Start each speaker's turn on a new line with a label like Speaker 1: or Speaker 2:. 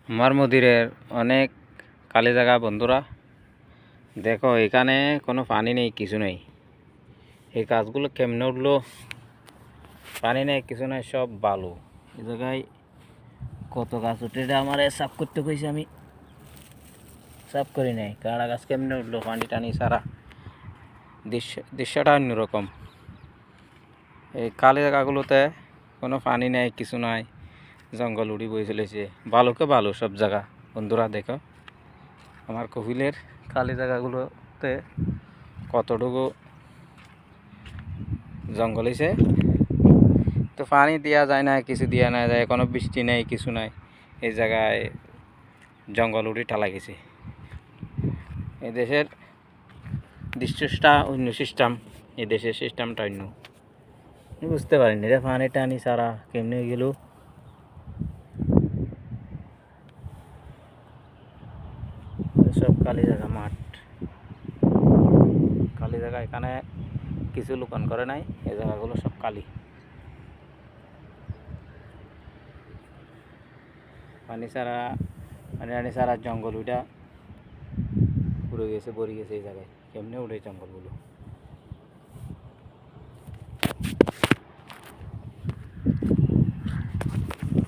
Speaker 1: আমার মন্দিরের অনেক খালি জায়গা বন্ধুরা, দেখো এখানে কোনো পানি নেই, কিছু নেই। এই গাছগুলো কেমনে উঠলো? পানি নেই, কিছু নেই, সব বালু। এই জায়গায় কত গাছ উঠে, এটা আমার সাফ করতে কইছি, আমি সাফ করি নাই। কাড়া গাছ কেমনে উঠলো পানি টানি সারা? দৃশ্যটা অন্যরকম। এই খালি জায়গাগুলোতে কোনো পানি নেই, কিছু নাই, জঙ্গল উড়ি বয়ে চলেছে, বালুকে বালু সব জায়গা। বন্ধুরা দেখো আমার কপিলের খালি জায়গাগুলোতে কতটুকু জঙ্গল হয়েছে। তো পানি দেওয়া যায় না, কিছু দেওয়া না যায়, কোনো বৃষ্টি নেই, কিছু নাই। এই জায়গায় জঙ্গল উড়ি ঠালা গেছে। এই দেশের দৃশ্যটা অন্য সিস্টেম, এই দেশের সিস্টেমটা অন্য। বুঝতে পারিনি রে, পানি টানি সারা কেমনে গেল। সব খালি জায়গা, মাঠ খালি জায়গা, এখানে কিছু লোকান করে নাই, এই জায়গাগুলো সব খালি। পানি ছাড়া, পানি টানি ছাড়া জঙ্গল উইটা পুড়ে গেছে, ভরে গেছে এই জায়গায়। কেমনে উঠে জঙ্গলগুলো?